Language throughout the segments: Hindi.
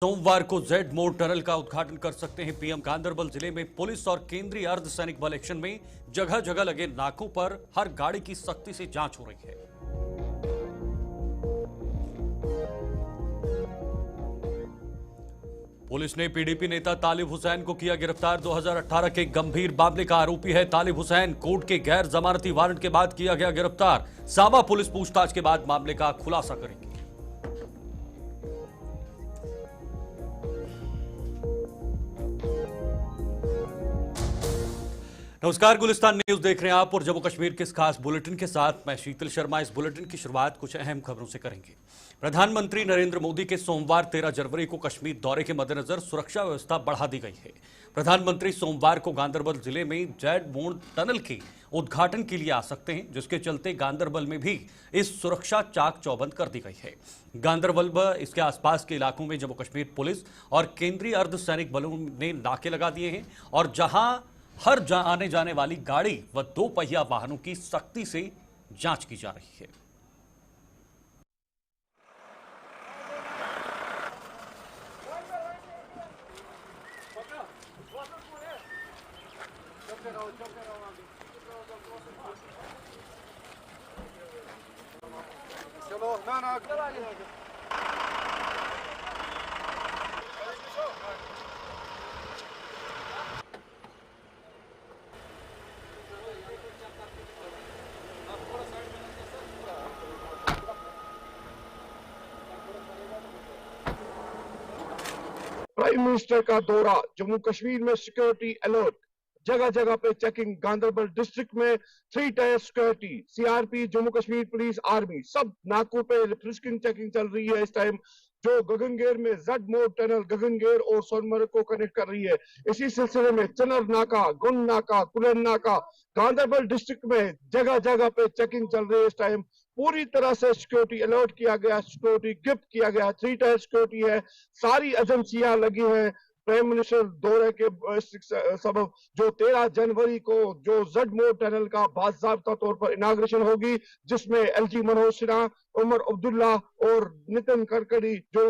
सोमवार को जेड मोड़ टनल का उद्घाटन कर सकते हैं पीएम। गांधरबल जिले में पुलिस और केंद्रीय अर्धसैनिक बल एक्शन में जगह जगह लगे नाकों पर हर गाड़ी की सख्ती से जांच हो रही है। पुलिस ने पीडीपी नेता तालिब हुसैन को किया गिरफ्तार। 2018 के गंभीर मामले का आरोपी है तालिब हुसैन। कोर्ट के गैर जमानती वारंट के बाद किया गया गिरफ्तार। सांबा पुलिस पूछताछ के बाद मामले का खुलासा करेगी। नमस्कार, गुलिस्तान न्यूज देख रहे हैं आप और जम्मू कश्मीर के इस खास बुलेटिन के साथ मैं शीतल शर्मा। इस बुलेटिन की शुरुआत कुछ अहम खबरों से करेंगे। प्रधानमंत्री नरेंद्र मोदी के सोमवार 13 जनवरी को कश्मीर दौरे के मद्देनजर सुरक्षा व्यवस्था बढ़ा दी गई है। प्रधानमंत्री सोमवार को गांधरबल जिले में जेड मोड़ टनल के उद्घाटन के लिए आ सकते हैं, जिसके चलते गांधरबल में भी इस सुरक्षा चाक चौबंद कर दी गई है। गांधरबल व इसके आसपास के इलाकों में जम्मू कश्मीर पुलिस और केंद्रीय अर्धसैनिक बलों ने नाके लगा दिए हैं और जहां हर आने जाने वाली गाड़ी व दो पहिया वाहनों की सख्ती से जांच की जा रही है। चलो ना प्राइम मिनिस्टर का दौरा, जम्मू कश्मीर में सिक्योरिटी अलर्ट, जगह जगह पे चेकिंग। गांधरबल डिस्ट्रिक्ट में 3 tyre security, CRP, Jammu Kashmir police, army, सब नाकों पे फ्रिस्किंग चेकिंग चल रही है इस टाइम, जो गगनगेर में जेड मोड़ टनल गगनगेर और सोनमर्ग को कनेक्ट कर रही है। इसी सिलसिले में चनर नाका, गुन नाका, कुलन नाका, गांधरबल डिस्ट्रिक्ट में जगह जगह पे चेकिंग चल रही है इस टाइम। पूरी तरह से सिक्योरिटी अलर्ट किया गया, सिक्योरिटी गिफ्ट किया गया। 3 टायर सिक्योरिटी है, सारी एजेंसियां लगी हैं। प्राइम मिनिस्टर दौरे के सबब जो 13 जनवरी को जो जेड मोड़ टनल का बाज़ाब्ता तौर पर इनाग्रेशन होगी, जिसमें एलजी मनोज सिन्हा, उमर अब्दुल्ला और नितिन गडकरी जो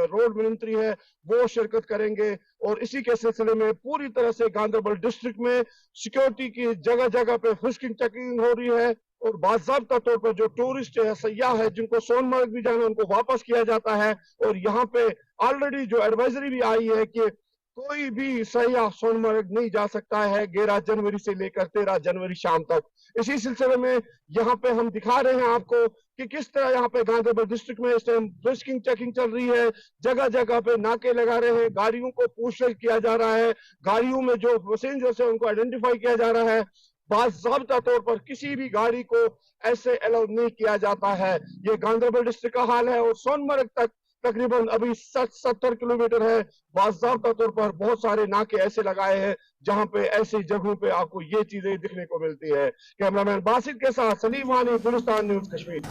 रोड मंत्री है वो शिरकत करेंगे। और इसी के सिलसिले में पूरी तरह से गांधरबल डिस्ट्रिक्ट में सिक्योरिटी की जगह जगह पे फ्रिस्किंग चेकिंग हो रही है और बाज़ाब्ता तौर पर जो टूरिस्ट है, सयाह है, जिनको सोनमर्ग भी जाना उनको वापस किया जाता है। और यहाँ पे ऑलरेडी जो एडवाइजरी भी आई है कि कोई भी सयाह सोनमर्ग नहीं जा सकता है 11 जनवरी से लेकर 13 जनवरी शाम तक। इसी सिलसिले में यहाँ पे हम दिखा रहे हैं आपको कि किस तरह यहाँ पे गांधरबल डिस्ट्रिक्ट में इस टाइम फ्रिस्किंग चेकिंग चल रही है। जगह जगह पे नाके लगा रहे हैं, गाड़ियों को पूछताछ किया जा रहा है, गाड़ियों में जो पैसेंजर्स है उनको आइडेंटिफाई किया जा रहा है। बाज़ाब्ता तौर पर किसी भी गाड़ी को ऐसे अलाउ नहीं किया जाता है। ये गांधरबल डिस्ट्रिक्ट का हाल है और सोनमर्ग तक तकरीबन अभी 60-70 किलोमीटर है। बाज़ाब्ता तौर पर बहुत सारे नाके ऐसे लगाए हैं जहां पे ऐसी जगहों पे आपको ये चीजें दिखने को मिलती है। कैमरामैन बासित के साथ सलीम वानी, गुलिस्तान न्यूज कश्मीर।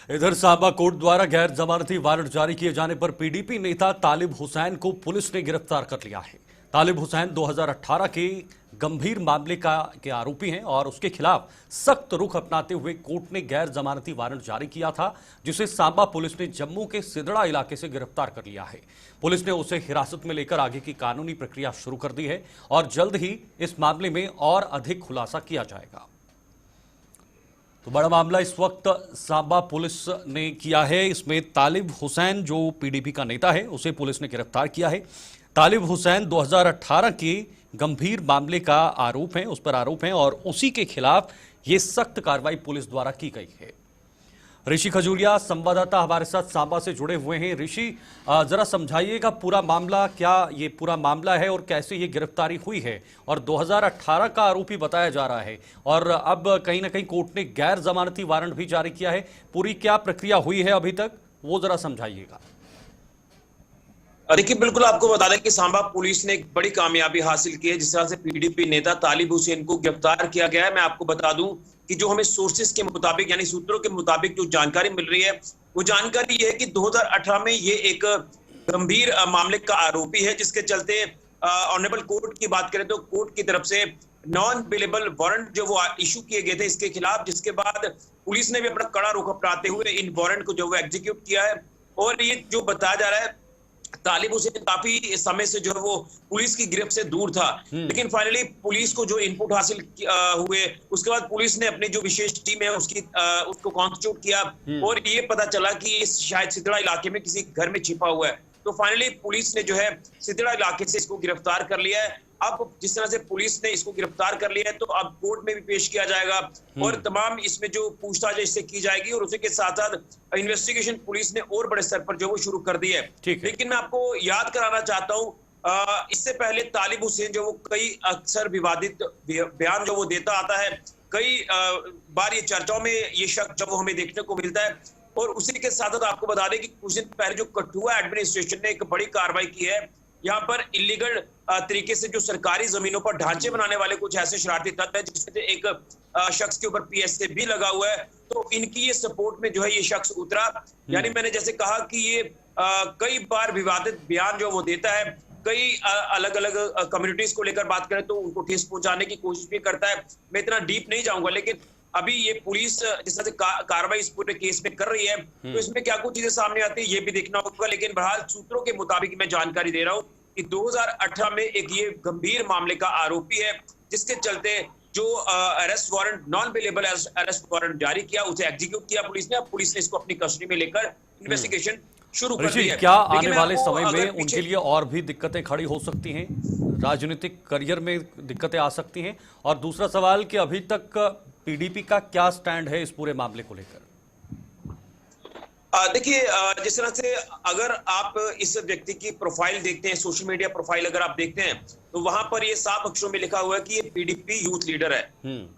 इधर सांबा कोर्ट द्वारा गैर जमानती वारंट जारी किए जाने पर पीडीपी नेता तालिब हुसैन को पुलिस ने गिरफ्तार कर लिया है। तालिब हुसैन 2018 के गंभीर मामले के आरोपी हैं और उसके खिलाफ सख्त रुख अपनाते हुए कोर्ट ने गैर जमानती वारंट जारी किया था, जिसे सांबा पुलिस ने जम्मू के सिदड़ा इलाके से गिरफ्तार कर लिया है। पुलिस ने उसे हिरासत में लेकर आगे की कानूनी प्रक्रिया शुरू कर दी है और जल्द ही इस मामले में और अधिक खुलासा किया जाएगा। तो बड़ा मामला इस वक्त सांबा पुलिस ने किया है। इसमें तालिब हुसैन जो पीडीपी का नेता है उसे पुलिस ने गिरफ्तार किया है। तालिब हुसैन 2018 के गंभीर मामले का आरोप है, उस पर आरोप है और उसी के खिलाफ यह सख्त कार्रवाई पुलिस द्वारा की गई है। ऋषि खजूरिया संवाददाता हमारे साथ सांबा से जुड़े हुए हैं। ऋषि, जरा समझाइएगा पूरा मामला, क्या ये पूरा मामला है और कैसे ये गिरफ्तारी हुई है? और 2018 का आरोपी बताया जा रहा है और अब कहीं ना कहीं कोर्ट ने गैर जमानती वारंट भी जारी किया है। पूरी क्या प्रक्रिया हुई है अभी तक, वो जरा समझाइएगा। देखिए, बिल्कुल आपको बता दें कि सांबा पुलिस ने एक बड़ी कामयाबी हासिल की है। जिस तरह से पीडीपी नेता तालिब हुसैन को गिरफ्तार किया गया है, मैं आपको बता दूं कि जो हमें सोर्सेस के मुताबिक यानी सूत्रों के मुताबिक जो जानकारी मिल रही है वो जानकारी ये है कि 2018 में ये एक गंभीर मामले का आरोपी है, जिसके चलते ऑनरेबल कोर्ट की बात करें तो कोर्ट की तरफ से नॉन बेलेबल वारंट जो वो इशू किए गए थे इसके खिलाफ, जिसके बाद पुलिस ने भी अपना कड़ा रुख अपनाते हुए इन वारंट को जो वो एग्जीक्यूट किया है और ये जो बताया जा रहा है तालिब हुसैन काफी समय से जो है वो पुलिस की गिरफ्त से दूर था, लेकिन फाइनली पुलिस को जो इनपुट हासिल हुए, उसके बाद पुलिस ने अपनी जो विशेष टीम है उसको कॉन्स्टिट्यूट किया और ये पता चला कि ये शायद सिद्धड़ा इलाके में किसी घर में छिपा हुआ है। तो फाइनली पुलिस ने जो है सिद्धड़ा इलाके से इसको गिरफ्तार कर लिया है। अब जिस तरह से पुलिस ने इसको गिरफ्तार कर लिया है तो अब कोर्ट में भी पेश किया जाएगा और तमाम इसमें जो पूछताछ है इससे की जाएगी और उसी के साथ साथ इन्वेस्टिगेशन पुलिस ने और बड़े स्तर पर जो वो शुरू कर दी है। लेकिन मैं आपको याद कराना चाहता हूँ, इससे पहले तालिब हुसैन जो वो कई अक्सर विवादित बयान जो वो देता आता है, कई बार ये चर्चाओं में ये शख्स जब वो हमें देखने को मिलता है। और उसी के साथ साथ आपको बता दें कि कुछ दिन पहले जो कठुआ एडमिनिस्ट्रेशन ने एक बड़ी कार्रवाई की है, यहाँ पर इलीगल तरीके से जो सरकारी जमीनों पर ढांचे बनाने वाले कुछ ऐसे शरारती तत्व है, जिसमें एक शख्स के ऊपर PSA भी लगा हुआ है। तो इनकी ये सपोर्ट में जो है ये शख्स उतरा। यानी मैंने जैसे कहा कि ये कई बार विवादित बयान जो वो देता है, कई अलग अलग कम्युनिटीज को लेकर बात करें तो उनको ठेस पहुंचाने की कोशिश भी करता है। मैं इतना डीप नहीं जाऊंगा, लेकिन अभी ये पुलिस जिस तरह से कार्रवाई इस पूरे केस में कर रही है तो इसमें क्या कुछ चीजें सामने आती है ये भी देखना होगा। लेकिन बहरहाल सूत्रों के मुताबिक मैं जानकारी दे रहा हूँ कि 2018 में एक ये गंभीर मामले का आरोपी है, जिसके चलते जो arrest warrant, non bailable arrest warrant जारी किया, उसे एग्जीक्यूट किया पुलिस ने। अब पुलिस ने इसको अपनी कस्टडी में लेकर इन्वेस्टिगेशन शुरू कर दी है। क्या आने वाले समय में उनके लिए और भी दिक्कतें खड़ी हो सकती हैं, राजनीतिक करियर में दिक्कतें आ सकती हैं? और दूसरा सवाल कि अभी तक PDP का क्या स्टैंड है इस पूरे मामले को लेकर? देखिए, जिस तरह से अगर आप इस व्यक्ति की प्रोफाइल देखते हैं, सोशल मीडिया प्रोफाइल अगर आप देखते हैं तो वहां पर ये साफ अक्षरों में लिखा हुआ है कि ये PDP यूथ लीडर है।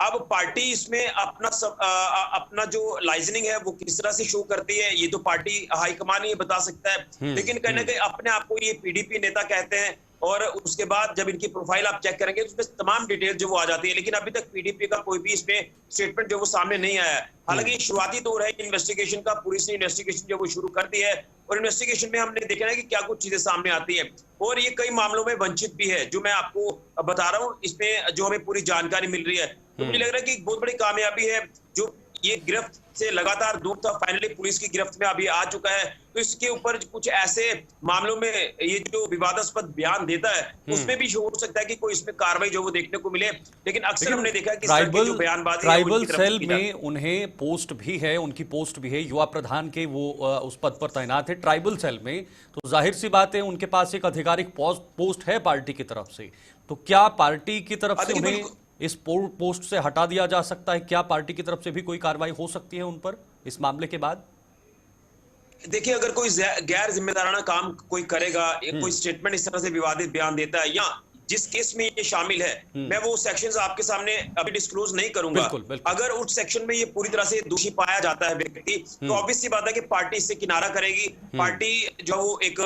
अब पार्टी इसमें अपना जो लाइजनिंग है वो किस तरह से शो करती है ये तो पार्टी हाईकमान ही बता सकता है, लेकिन कहीं ना कहीं अपने आप को ये PDP नेता कहते हैं। और उसके बाद जब इनकी प्रोफाइल आप चेक करेंगे तो उसमें तमाम डिटेल जो वो आ जाती है, लेकिन अभी तक PDP का कोई भी इसमें स्टेटमेंट जो वो सामने नहीं आया है। हालांकि शुरुआती दौर है इन्वेस्टिगेशन का, पुलिस ने इन्वेस्टिगेशन जो वो शुरू कर दी है और इन्वेस्टिगेशन में हमने देखा है कि क्या कुछ चीजें सामने आती है और ये कई मामलों में वंचित भी है, जो मैं आपको बता रहा हूँ। इसमें जो हमें पूरी जानकारी मिल रही है तो मुझे लग रहा है कि बहुत बड़ी कामयाबी है जो ये गिरफ्त से लगातार दूर था, फाइनली पुलिस की गिरफ्त में अभी आ चुका है। तो इसके ऊपर कुछ ऐसे मामलों में ये जो विवादास्पद बयान देता है उसमें भी हो सकता है कि कोई इसमें कार्रवाई जो वो देखने को मिले, लेकिन अक्सर हमने देखा कि ट्राइबल सेल में उन्हें पोस्ट भी है, उनकी पोस्ट भी है, युवा प्रधान के वो उस पद पर तैनात है ट्राइबल सेल में। तो जाहिर सी बात है उनके पास एक आधिकारिक पोस्ट है पार्टी की तरफ से। तो क्या पार्टी की तरफ से उन्हें इस पोस्ट से हटा दिया जा सकता है? क्या पार्टी की तरफ से भी कोई कार्रवाई हो सकती है उन पर इस मामले के बाद? देखिए, अगर कोई गैर जिम्मेदाराना काम कोई करेगा, कोई स्टेटमेंट इस तरह से विवादित बयान देता है या जिस केस में ये शामिल है, मैं वो सेक्शंस आपके सामने अभी डिस्क्लोज नहीं करूंगा। बिल्कुल। अगर उस सेक्शन में ये पूरी तरह से दोषी पाया जाता है व्यक्ति, तो ऑब्वियस सी बात है कि पार्टी इससे किनारा करेगी। पार्टी जो वो एक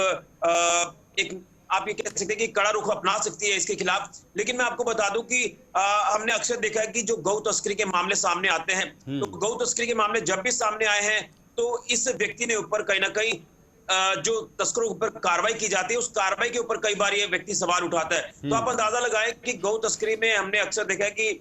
आप ये कह सकते हैं कि कड़ा रुख अपना सकती है इसके खिलाफ। लेकिन मैं आपको बता दूं कि हमने अक्सर देखा है कि जो गौ तस्करी के मामले सामने आते हैं, तो गौ तस्करी के मामले जब भी सामने आए हैं तो इस व्यक्ति ने ऊपर कहीं ना कहीं जो तस्करों के ऊपर कार्रवाई की जाती है, उस कार्रवाई के ऊपर कई बार ये व्यक्ति सवाल उठाता है। तो आप अंदाजा लगाएं कि गौ तस्करी में हमने अक्सर देखा है कि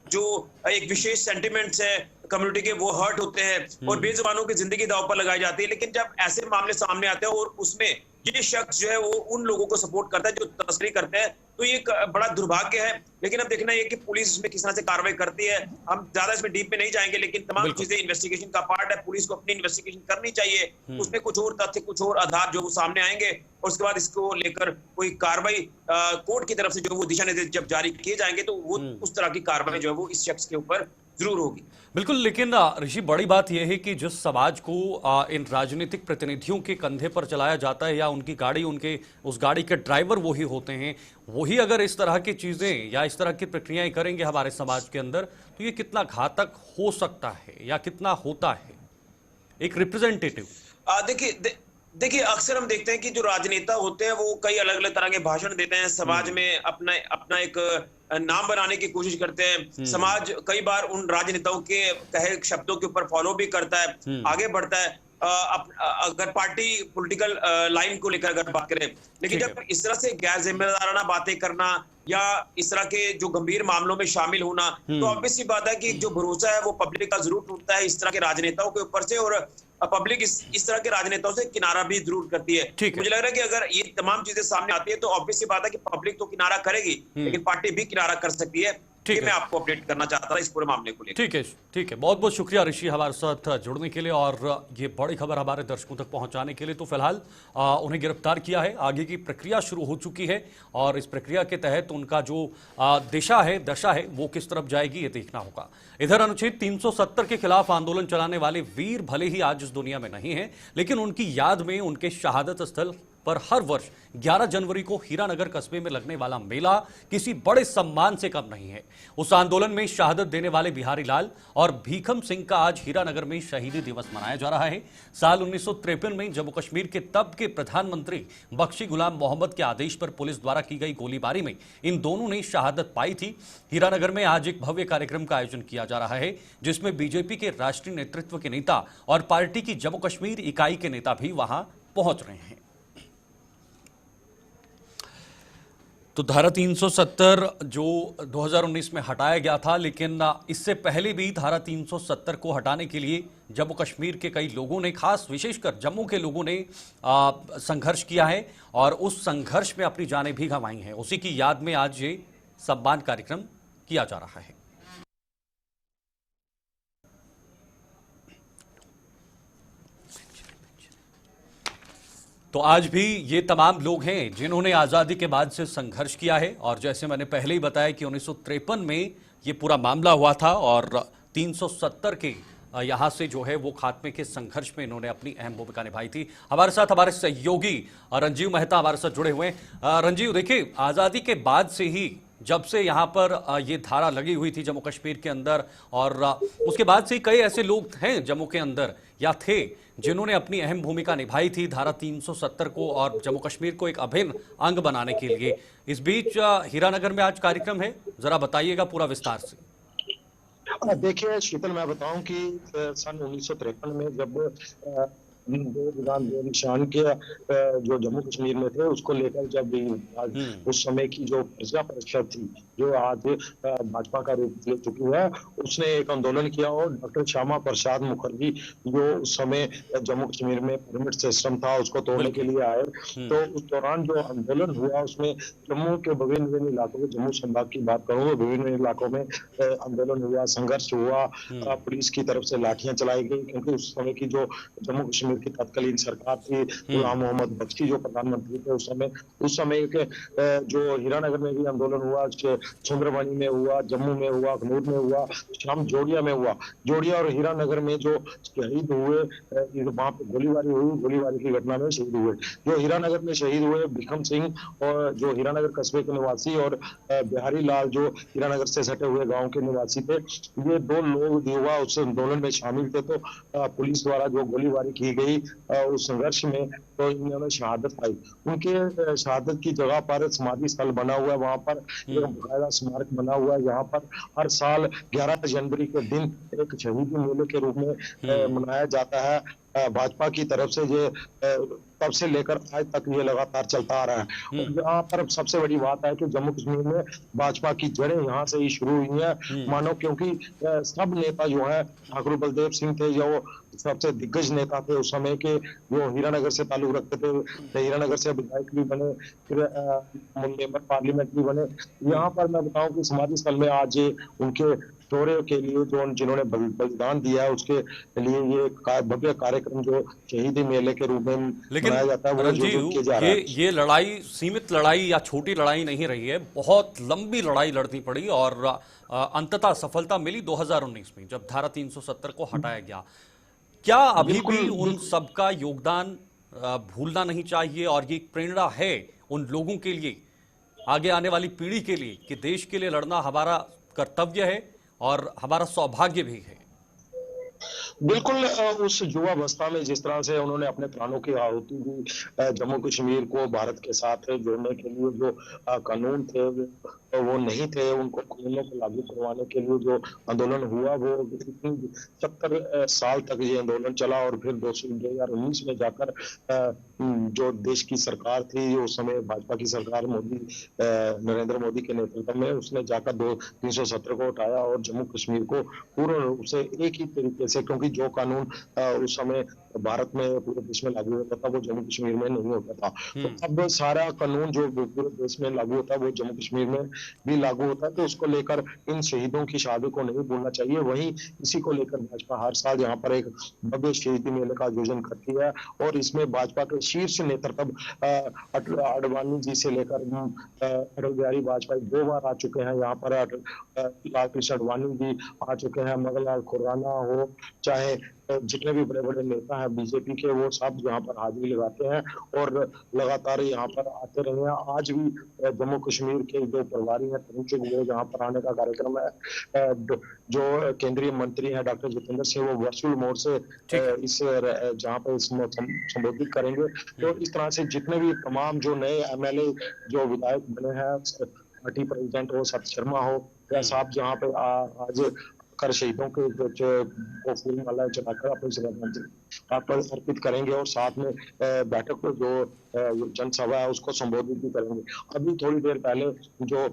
जो एक विशेष सेंटिमेंट्स है कम्युनिटी के, वो हर्ट होते हैं और बेजुबानों की जिंदगी दांव पर लगाई जाती है। लेकिन जब ऐसे मामले सामने आते हैं और उसमें ये शख्स जो है वो उन लोगों को सपोर्ट करता है जो तस्करी करते हैं, तो ये बड़ा दुर्भाग्य है। लेकिन अब देखना ये कि पुलिस इसमें किस तरह से कार्रवाई करती है। हम ज्यादा इसमें डीप में नहीं जाएंगे, लेकिन तमाम चीजें इन्वेस्टिगेशन का पार्ट है। पुलिस को अपनी इन्वेस्टिगेशन करनी चाहिए, उसमें कुछ और तथ्य, कुछ और आधार जो वो सामने आएंगे और उसके बाद इसको लेकर कोई कार्रवाई कोर्ट की तरफ से जो वो दिशा निर्देश जब जारी किए जाएंगे तो वो उस तरह की कार्रवाई जो है वो इस शख्स के ऊपर जरूर होगी। बिल्कुल। लेकिन ऋषि, बड़ी बात यह है कि जिस समाज को इन राजनीतिक प्रतिनिधियों के कंधे पर चलाया जाता है या उनकी गाड़ी, उनके उस गाड़ी के ड्राइवर वही होते हैं, वही अगर इस तरह की चीजें या इस तरह की प्रक्रियाएं करेंगे हमारे समाज के अंदर, तो ये कितना घातक हो सकता है या कितना होता है एक रिप्रेजेंटेटिव? देखिए, अक्सर हम देखते हैं कि जो राजनेता होते हैं वो कई अलग अलग तरह के भाषण देते हैं, समाज में अपना एक नाम बनाने की कोशिश करते हैं। समाज कई बार उन राजनेताओं के कहे शब्दों के ऊपर फॉलो भी करता है, आगे बढ़ता है। अगर पार्टी पॉलिटिकल लाइन को लेकर अगर बात करें, लेकिन ठीक है। जब इस तरह से गैर जिम्मेदाराना बातें करना या इस तरह के जो गंभीर मामलों में शामिल होना, तो ऑब्वियस सी बात है कि जो भरोसा है वो पब्लिक का जरूर टूटता है इस तरह के राजनेताओं के ऊपर से, और पब्लिक इस तरह के राजनेताओं से किनारा भी जरूर करती है। ठीक है। मुझे लग रहा है कि अगर ये तमाम चीजें सामने आती है तो ऑब्वियस सी बात है कि पब्लिक तो किनारा करेगी, लेकिन पार्टी भी किनारा कर सकती है। ठीक ये है। मैं आपको अपडेट करना चाहता था इस पूरे मामले को लेकर। ठीक है, ठीक है। बहुत बहुत शुक्रिया ऋषि हमारे साथ जुड़ने के लिए और ये बड़ी खबर हमारे दर्शकों तक पहुंचाने के लिए। तो फिलहाल उन्हें गिरफ्तार किया है, आगे की प्रक्रिया शुरू हो चुकी है और इस प्रक्रिया के तहत उनका जो दशा है वो किस तरफ जाएगी ये देखना होगा। इधर अनुच्छेद 370 के खिलाफ आंदोलन चलाने वाले वीर भले ही आज इस दुनिया में नहीं है, लेकिन उनकी याद में उनके शहादत स्थल पर हर वर्ष 11 जनवरी को हीरानगर कस्बे में लगने वाला मेला किसी बड़े सम्मान से कम नहीं है। उस आंदोलन में शहादत देने वाले बिहारी लाल और भीखम सिंह का आज हीरानगर में शहीदी दिवस मनाया जा रहा है। साल 1953 में जम्मू कश्मीर के तब के प्रधानमंत्री बख्शी गुलाम मोहम्मद के आदेश पर पुलिस द्वारा की गई गोलीबारी में इन दोनों ने शहादत पाई थी। हीरानगर में आज एक भव्य कार्यक्रम का आयोजन किया जा रहा है, जिसमें बीजेपी के राष्ट्रीय नेतृत्व के नेता और पार्टी की जम्मू कश्मीर इकाई के नेता भी वहां पहुंच रहे हैं। तो धारा 370 जो 2019 में हटाया गया था, लेकिन इससे पहले भी धारा 370 को हटाने के लिए जम्मू कश्मीर के कई लोगों ने, खास विशेषकर जम्मू के लोगों ने संघर्ष किया है और उस संघर्ष में अपनी जानें भी गंवाई हैं। उसी की याद में आज ये सम्मान कार्यक्रम किया जा रहा है। तो आज भी ये तमाम लोग हैं जिन्होंने आज़ादी के बाद से संघर्ष किया है और जैसे मैंने पहले ही बताया कि 1953 में ये पूरा मामला हुआ था और 370 के यहाँ से जो है वो खात्मे के संघर्ष में इन्होंने अपनी अहम भूमिका निभाई थी। हमारे साथ हमारे सहयोगी रंजीव मेहता हमारे साथ जुड़े हुए हैं। रंजीव, देखिए, आज़ादी के बाद से ही जब से यहाँ पर ये धारा लगी हुई थी जम्मू कश्मीर के अंदर और उसके बाद से कई ऐसे लोग हैं जम्मू के अंदर या थे जिन्होंने अपनी अहम भूमिका निभाई थी धारा 370 को और जम्मू कश्मीर को एक अभिन्न अंग बनाने के लिए। इस बीच हीरानगर में आज कार्यक्रम है, जरा बताइएगा पूरा विस्तार से। देखिए शीतल, मैं बताऊं कि सन 1953 में जब दो विधान दो निशान के जो जम्मू कश्मीर में थे उसको लेकर जब उस समय की जो प्रजा परिषद थी जो आज भाजपा का रूप ले चुकी है, उसने एक आंदोलन किया और डॉक्टर श्यामा प्रसाद मुखर्जी जो उस समय जम्मू कश्मीर में परमिट सिस्टम था उसको तोड़ने के लिए आए। तो उस दौरान जो आंदोलन हुआ उसमें जम्मू के विभिन्न विभिन्न इलाकों में, जम्मू संभाग की बात करूँ, विभिन्न इलाकों में आंदोलन हुआ, संघर्ष हुआ, पुलिस की तरफ से लाठियां चलाई गई क्योंकि उस समय की जो जम्मू कश्मीर की तत्कालीन सरकार थी, गुलाम मोहम्मद बख्शी जो प्रधानमंत्री थे उस समय के जो हीरानगर में भी आंदोलन हुआ, सुंदरबनी में हुआ, जम्मू में हुआ, अखनूर में हुआ, शाम जोड़िया में हुआ। जोड़िया और हीरानगर में जो शहीद हुए, वहां पे गोलीबारी हुई, गोलीबारी की घटना में शहीद हुए। जो हीरानगर में शहीद हुए भीखम सिंह और जो हीरानगर कस्बे के निवासी और बिहारी लाल जो हीरानगर से सटे हुए गाँव के निवासी थे, ये दो लोग युवा उस आंदोलन में शामिल थे। तो पुलिस द्वारा जो गोलीबारी की गई उस संघर्ष में तो इन्होंने शहादत पाई। उनके शहादत की जगह पर समाधि स्थल बना हुआ है, वहां पर एक बकायदा स्मारक बना हुआ है। यहाँ पर हर साल 11 जनवरी के दिन एक शहीदी मेले के रूप में मनाया जाता है। भाजपा की तरफ से ये तब से लेकर आज तक ये लगातार चलता आ रहा है। और यहाँ पर सबसे बड़ी बात है कि जम्मू कश्मीर में भाजपा की जड़ें यहाँ से ही शुरू हुई हैं मानो, क्योंकि सब नेता जो है, ठाकुर बलदेव सिंह थे जो सबसे दिग्गज नेता थे उस समय के, जो हीरानगर से ताल्लुक रखते थे, हीरानगर से विधायक भी बने, फिर मेंबर पार्लियामेंट भी बने। यहाँ पर मैं बताऊं कि समाधि स्थल में आज उनके शौर्य के लिए जो जिन्होंने बलिदान दिया है उसके लिए ये भव्य कार्यक्रम जो शहीदी मेले के रूप में मनाया जाता है, वो किया जा रहा है। ये लड़ाई सीमित लड़ाई या छोटी लड़ाई नहीं रही है, बहुत लंबी लड़ाई लड़नी पड़ी और अंततः सफलता मिली 2019 में जब धारा 370 को हटाया गया। क्या अभी भी उन सबका योगदान भूलना नहीं चाहिए और ये प्रेरणा है उन लोगों के लिए, आगे आने वाली पीढ़ी के लिए, कि देश के लिए लड़ना हमारा कर्तव्य है और हमारा सौभाग्य भी है? बिल्कुल उस युवावस्था में जिस तरह से उन्होंने अपने प्राणों की आहुति दी, जम्मू कश्मीर को भारत के साथ जोड़ने के लिए जो कानून थे वो नहीं थे, उनको कानूनों को लागू करवाने के लिए जो आंदोलन हुआ वो 70 साल तक ये आंदोलन चला और फिर 2019 में जाकर जो देश की सरकार थी उस समय भाजपा की सरकार नरेंद्र मोदी के नेतृत्व में, उसने जाकर 370 को उठाया और जम्मू कश्मीर को पूर्ण रूप से एक ही तरीके से, क्योंकि जो कानून उस समय भारत में पूरे देश में लागू होता था वो जम्मू कश्मीर में नहीं होता था। तो अब सारा कानून जो पूरे देश में लागू होता है वो जम्मू कश्मीर में भी लागू होता है। तो उसको लेकर इन शहीदों की शहादत को नहीं भूलना चाहिए। वहीं इसी को लेकर भाजपा हर साल यहाँ पर एक भव्य शहीदी मेले का आयोजन करती है और इसमें भाजपा के शीर्ष नेतृत्व आडवाणी जी से लेकर अटल बिहारी वाजपेयी 2 बार आ चुके हैं यहाँ पर, लाल कृष्ण आडवाणी जी आ चुके हैं, मगनलाल खुराना हो, चाहे जितने भी बड़े बड़े नेता हैं बीजेपी के, वो सब यहाँ पर हाजिरी लगाते हैं और लगातार यहाँ पर आते रहे हैं। आज भी जम्मू कश्मीर के जो प्रभारी हैं तरुण चुग वो यहाँ पर आने का कार्यक्रम है। जो केंद्रीय मंत्री हैं डॉक्टर जितेंद्र सिंह वो वर्चुअल मोड से इस जहाँ पर संबोधित करेंगे। तो इस तरह से जितने भी तमाम जो नए एमएलए जो विधायक बने हैं, पार्टी प्रेसिडेंट हो सत शर्मा हो या साहब, जहाँ पे आज कर शहीदों के को फूल माला चढ़ाकर अपनी श्रद्धांजलि अर्पित करेंगे और साथ में बैठक को जो जनसभा है उसको संबोधित भी करेंगे। अभी थोड़ी देर पहले जो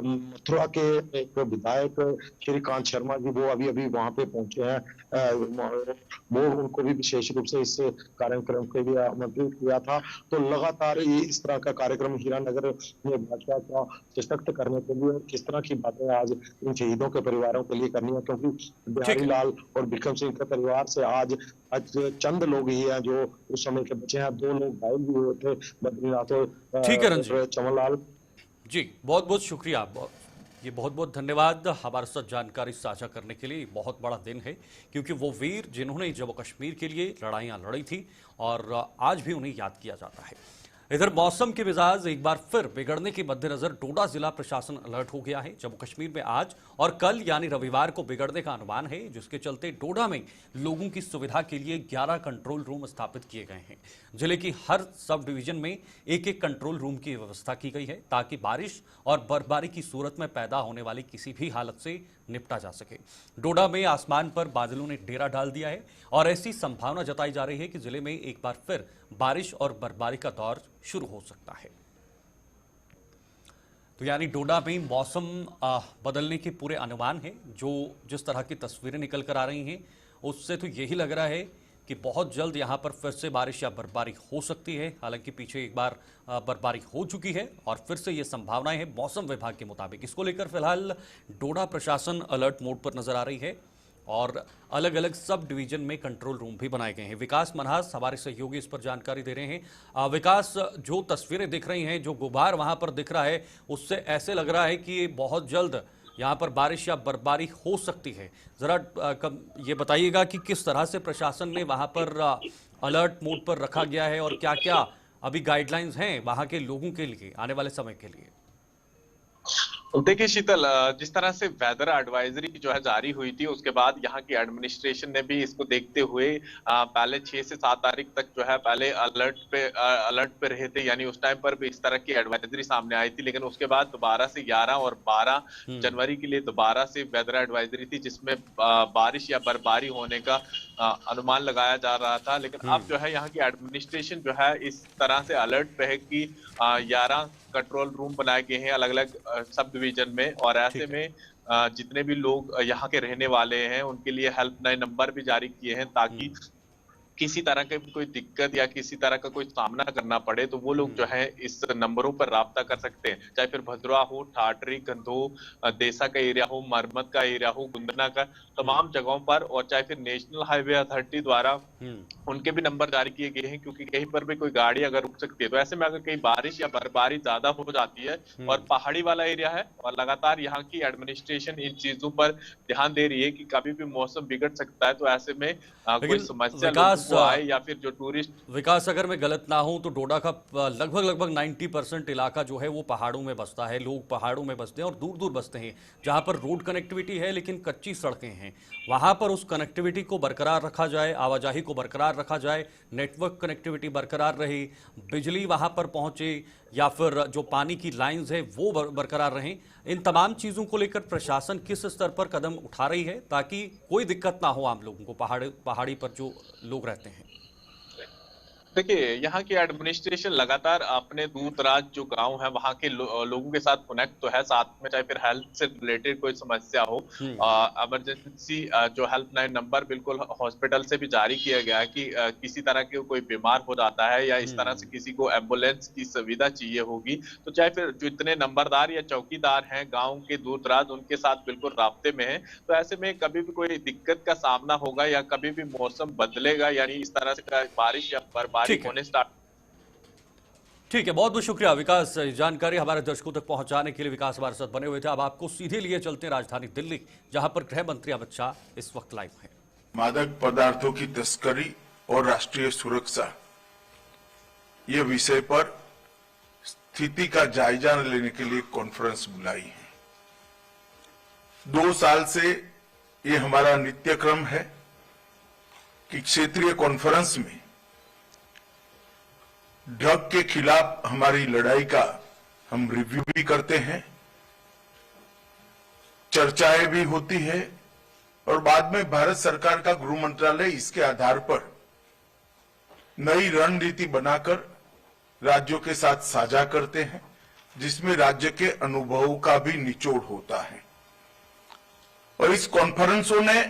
मथुरा के एक विधायक श्रीकांत शर्मा जी वो अभी वहां पे पहुंचे हैं, वो उनको भी विशेष रूप से इस कार्यक्रम के लिए आमंत्रित किया था। तो लगातार ये इस तरह का कार्यक्रम हीरानगर में भाजपा का सशक्त करने के लिए किस तरह की बातें आज इन शहीदों के परिवारों के लिए करनी है, क्योंकि बिहारी लाल और बिक्रम सिंह के परिवार से आज चंद लोग ही हैं जो उस समय के बचे हैं। 2 लोग घायल भी हुए थे, बद्रीनाथ और चमनलाल जी। बहुत बहुत शुक्रिया, ये बहुत बहुत धन्यवाद हमारे साथ जानकारी साझा करने के लिए। बहुत बड़ा दिन है क्योंकि वो वीर जिन्होंने जम्मू कश्मीर के लिए लड़ाइयां लड़ी थी और आज भी उन्हें याद किया जाता है। इधर मौसम के मिजाज एक बार फिर बिगड़ने के मद्देनजर डोडा जिला प्रशासन अलर्ट हो गया है। जम्मू कश्मीर में आज और कल यानी रविवार को बिगड़ने का अनुमान है, जिसके चलते डोडा में लोगों की सुविधा के लिए 11 कंट्रोल रूम स्थापित किए गए हैं। जिले की हर सब डिवीजन में एक कंट्रोल रूम की व्यवस्था की गई है ताकि बारिश और बर्फबारी की सूरत में पैदा होने वाली किसी भी हालत से निपटा जा सके। डोडा में आसमान पर बादलों ने डेरा डाल दिया है और ऐसी संभावना जताई जा रही है कि जिले में एक बार फिर बारिश और बर्फबारी का दौर शुरू हो सकता है। तो यानी डोडा में मौसम बदलने के पूरे अनुमान है। जो जिस तरह की तस्वीरें निकल कर आ रही हैं उससे तो यही लग रहा है कि बहुत जल्द यहां पर फिर से बारिश या बर्फबारी हो सकती है। हालांकि पीछे एक बार बर्फबारी हो चुकी है और फिर से ये संभावनाएं हैं मौसम विभाग के मुताबिक। इसको लेकर फिलहाल डोडा प्रशासन अलर्ट मोड पर नजर आ रही है और अलग अलग सब डिवीजन में कंट्रोल रूम भी बनाए गए हैं। विकास मनहास हमारे सहयोगी इस पर जानकारी दे रहे हैं। विकास, जो तस्वीरें दिख रही हैं, जो गुबार वहां पर दिख रहा है, उससे ऐसे लग रहा है कि बहुत जल्द यहाँ पर बारिश या बर्फबारी हो सकती है। जरा ये बताइएगा कि किस तरह से प्रशासन ने वहां पर अलर्ट मोड पर रखा गया है और क्या क्या अभी गाइडलाइंस हैं वहां के लोगों के लिए आने वाले समय के लिए। देखिए शीतल, जिस तरह से वेदर एडवाइजरी जो है जारी हुई थी उसके बाद यहाँ की एडमिनिस्ट्रेशन ने भी इसको देखते हुए पहले 6 से 7 तारीख तक जो है पहले अलर्ट पे रहे थे, यानी उस टाइम पर भी इस तरह की एडवाइजरी सामने आई थी। लेकिन उसके बाद दोबारा से 11 और 12 जनवरी के लिए दोबारा से वेदर एडवाइजरी थी जिसमें बारिश या बर्फबारी होने का अनुमान लगाया जा रहा था। लेकिन अब जो है यहाँ की एडमिनिस्ट्रेशन जो है इस तरह से अलर्ट पे है कि 11 कंट्रोल रूम बनाए गए हैं अलग अलग सब डिवीजन में और ऐसे में जितने भी लोग यहाँ के रहने वाले हैं उनके लिए हेल्पलाइन नंबर भी जारी किए हैं ताकि किसी तरह की कोई दिक्कत या किसी तरह का कोई सामना करना पड़े तो वो लोग जो है इस नंबरों पर राब्ता कर सकते हैं, चाहे फिर भद्रवा हो, ठाटरी, गंधो, देसा का एरिया हो, मरमत का एरिया हो, गुंदना का, तमाम जगहों पर, और चाहे फिर नेशनल हाईवे अथॉरिटी द्वारा उनके भी नंबर जारी किए गए हैं क्योंकि कहीं पर भी कोई गाड़ी अगर रुक सकती है तो ऐसे में अगर कहीं बारिश या बर्फबारी ज्यादा हो जाती है और पहाड़ी वाला एरिया है और लगातार यहाँ की एडमिनिस्ट्रेशन इन चीजों पर ध्यान दे रही है कि कभी भी मौसम बिगड़ सकता है, तो ऐसे में कोई समस्या वो आए या फिर जो टूरिस्ट। विकास, अगर मैं गलत ना हूं तो डोडा का लगभग 90% इलाका जो है वो पहाड़ों में बसता है। लोग पहाड़ों में बसते हैं और दूर दूर बसते हैं, जहां पर रोड कनेक्टिविटी है लेकिन कच्ची सड़कें हैं। वहां पर उस कनेक्टिविटी को बरकरार रखा जाए, आवाजाही को बरकरार रखा जाए, नेटवर्क कनेक्टिविटी बरकरार रहे, बिजली वहां पर पहुंचे, या फिर जो पानी की लाइंस है वो बरकरार रहें। इन तमाम चीज़ों को लेकर प्रशासन किस स्तर पर कदम उठा रही है ताकि कोई दिक्कत ना हो आम लोगों को, पहाड़ी पर जो लोग रहते हैं? देखिए, यहाँ की एडमिनिस्ट्रेशन लगातार अपने दूर दराज जो गांव है वहाँ के लोगों के साथ कनेक्ट तो है, साथ में चाहे फिर हेल्थ से रिलेटेड कोई समस्या हो, इमरजेंसी जो हेल्पलाइन नंबर बिल्कुल हॉस्पिटल से भी जारी किया गया है कि किसी तरह के कोई बीमार हो जाता है या इस तरह से किसी को एम्बुलेंस की सुविधा चाहिए होगी, तो चाहे फिर जो इतने नंबरदार या चौकीदार हैं गाँव के दूर दराज, उनके साथ बिल्कुल राब्ते में है। तो ऐसे में कभी भी कोई दिक्कत का सामना होगा या कभी भी मौसम बदलेगा, यानी इस तरह से बारिश या बर्फबारी होने स्टार्ट। ठीक है, बहुत बहुत शुक्रिया विकास, जानकारी हमारे दर्शकों तक पहुंचाने के लिए। विकास हमारे साथ बने हुए थे। अब आपको सीधे लिए चलते हैं राजधानी दिल्ली, जहां पर गृह मंत्री अमित शाह इस वक्त लाइव हैं। मादक पदार्थों की तस्करी और राष्ट्रीय सुरक्षा, ये विषय पर स्थिति का जायजा लेने के लिए कॉन्फ्रेंस बुलाई है। 2 साल से ये हमारा नित्यक्रम है कि क्षेत्रीय कॉन्फ्रेंस में ड्रग के खिलाफ हमारी लड़ाई का हम रिव्यू भी करते हैं, चर्चाएं भी होती है और बाद में भारत सरकार का गृह मंत्रालय इसके आधार पर नई रणनीति बनाकर राज्यों के साथ साझा करते हैं, जिसमें राज्य के अनुभवों का भी निचोड़ होता है। और इस कॉन्फ्रेंसों ने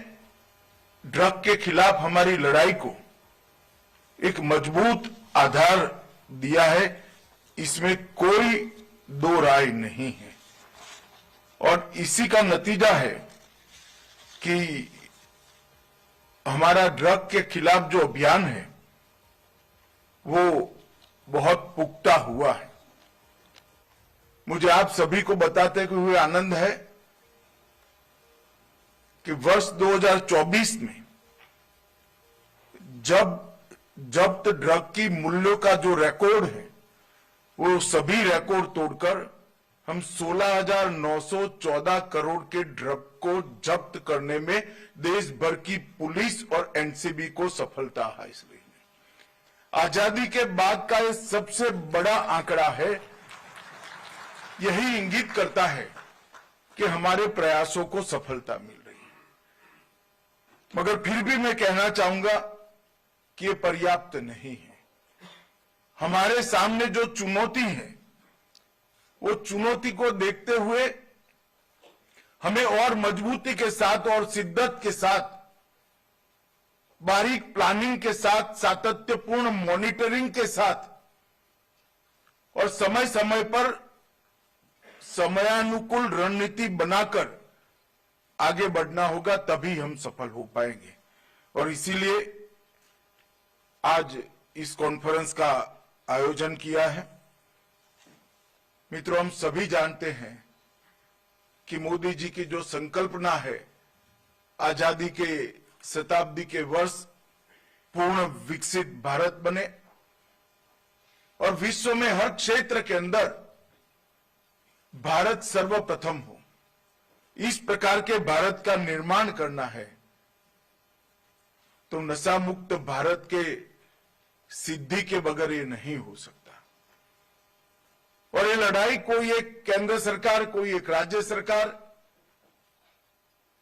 ड्रग के खिलाफ हमारी लड़ाई को एक मजबूत आधार दिया है, इसमें कोई दो राय नहीं है। और इसी का नतीजा है कि हमारा ड्रग के खिलाफ जो अभियान है वो बहुत पुख्ता हुआ है। मुझे आप सभी को बताते हुए आनंद है कि वर्ष 2024 में जब जब्त ड्रग की मूल्यों का जो रिकॉर्ड है वो सभी रिकॉर्ड तोड़कर हम 16,914 करोड़ के ड्रग को जब्त करने में देश भर की पुलिस और एनसीबी को सफलता हासिल हुई। आजादी के बाद का ये सबसे बड़ा आंकड़ा है। यही इंगित करता है कि हमारे प्रयासों को सफलता मिल रही है। मगर फिर भी मैं कहना चाहूंगा कि ये पर्याप्त नहीं है। हमारे सामने जो चुनौती है वो चुनौती को देखते हुए हमें और मजबूती के साथ और शिद्दत के साथ, बारीक प्लानिंग के साथ, सातत्यपूर्ण मॉनिटरिंग के साथ और समय समय पर समयानुकूल रणनीति बनाकर आगे बढ़ना होगा, तभी हम सफल हो पाएंगे। और इसीलिए आज इस कॉन्फ्रेंस का आयोजन किया है। मित्रों, हम सभी जानते हैं कि मोदी जी की जो संकल्पना है, आजादी के शताब्दी के वर्ष पूर्ण विकसित भारत बने और विश्व में हर क्षेत्र के अंदर भारत सर्वप्रथम हो, इस प्रकार के भारत का निर्माण करना है, तो नशा मुक्त भारत के सिद्धि के बगैर ये नहीं हो सकता। और ये लड़ाई कोई एक केंद्र सरकार, कोई एक राज्य सरकार,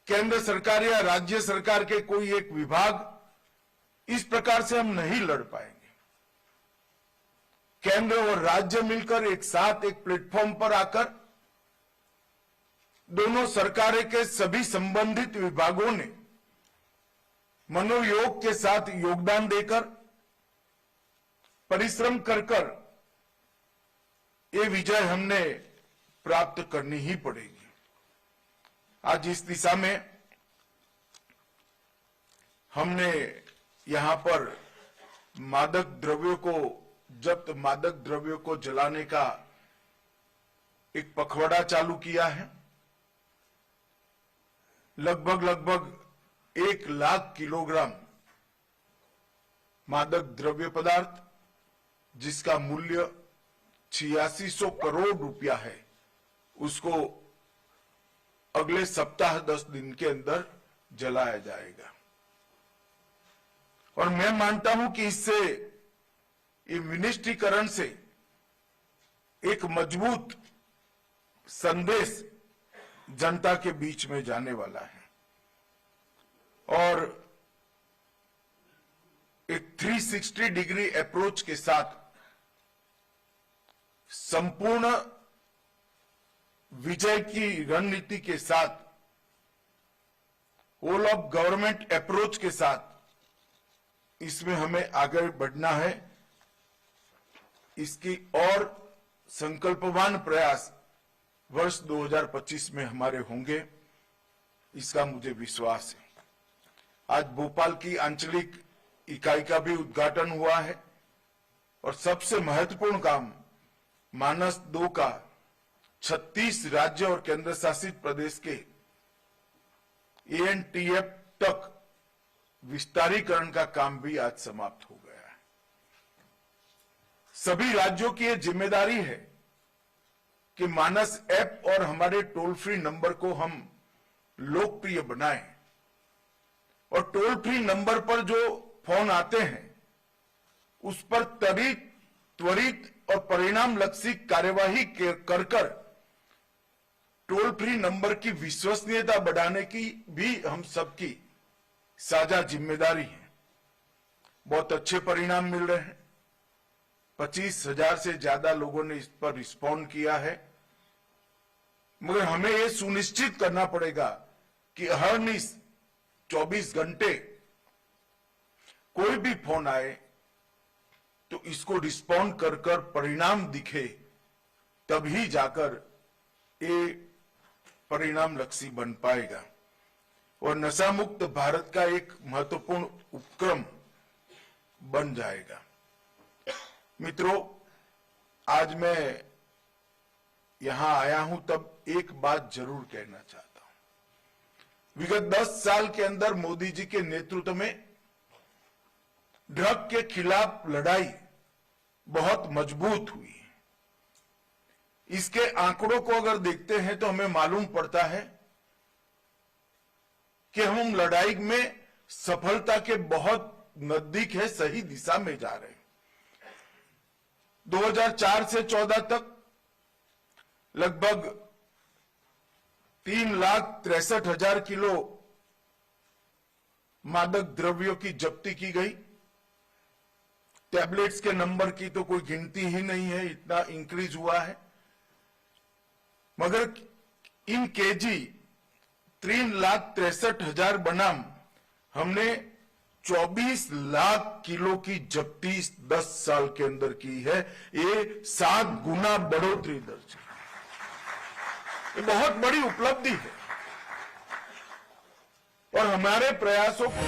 केंद्र सरकार या राज्य सरकार के कोई एक विभाग, इस प्रकार से हम नहीं लड़ पाएंगे। केंद्र और राज्य मिलकर एक साथ एक प्लेटफॉर्म पर आकर दोनों सरकारें के सभी संबंधित विभागों ने मनोयोग के साथ योगदान देकर, परिश्रम कर ये विजय हमने प्राप्त करनी ही पड़ेगी। आज इस दिशा में हमने यहां पर मादक द्रव्यों को जलाने का एक पखवाड़ा चालू किया है। लगभग 1 लाख किलोग्राम मादक द्रव्य पदार्थ जिसका मूल्य 8600 करोड़ रुपया है, उसको अगले सप्ताह 10 दिन के अंदर जलाया जाएगा। और मैं मानता हूं कि इससे, ये विनिष्टीकरण से एक मजबूत संदेश जनता के बीच में जाने वाला है और एक 360 डिग्री अप्रोच के साथ संपूर्ण विजय की रणनीति के साथ, होल ऑफ गवर्नमेंट अप्रोच के साथ इसमें हमें आगे बढ़ना है। इसकी और संकल्पवान प्रयास वर्ष 2025 में हमारे होंगे, इसका मुझे विश्वास है। आज भोपाल की आंचलिक इकाई का भी उद्घाटन हुआ है और सबसे महत्वपूर्ण काम मानस 2 का 36 राज्य और केंद्र शासित प्रदेश के ANTF तक विस्तारीकरण का काम भी आज समाप्त हो गया है। सभी राज्यों की यह जिम्मेदारी है कि मानस ऐप और हमारे टोल फ्री नंबर को हम लोकप्रिय बनाएं और टोल फ्री नंबर पर जो फोन आते हैं उस पर त्वरित और परिणाम लक्षी कार्यवाही कर टोल फ्री नंबर की विश्वसनीयता बढ़ाने की भी हम सबकी साझा जिम्मेदारी है। बहुत अच्छे परिणाम मिल रहे हैं। 25,000 से ज्यादा लोगों ने इस पर रिस्पॉन्ड किया है, मगर हमें यह सुनिश्चित करना पड़ेगा कि अहर्निश 24 घंटे कोई भी फोन आए तो इसको रिस्पॉन्ड कर परिणाम दिखे, तभी जाकर ये परिणाम लक्षी बन पाएगा और नशा मुक्त भारत का एक महत्वपूर्ण उपक्रम बन जाएगा। मित्रों, आज मैं यहां आया हूं तब एक बात जरूर कहना चाहता हूं। विगत 10 साल के अंदर मोदी जी के नेतृत्व में ड्रग के खिलाफ लड़ाई बहुत मजबूत हुई है। इसके आंकड़ों को अगर देखते हैं तो हमें मालूम पड़ता है कि हम लड़ाई में सफलता के बहुत नजदीक है, सही दिशा में जा रहे हैं। 2004 से 14 तक लगभग 3,63,000 किलो मादक द्रव्यों की जब्ती की गई। टैबलेट्स के नंबर की तो कोई गिनती ही नहीं है, इतना इंक्रीज हुआ है। मगर इन केजी 3,63,000 बनाम हमने 24 लाख किलो की जब्ती 10 साल के अंदर की है। ये 7 गुना बढ़ोतरी दर्ज है। ये बहुत बड़ी उपलब्धि है और हमारे प्रयासों को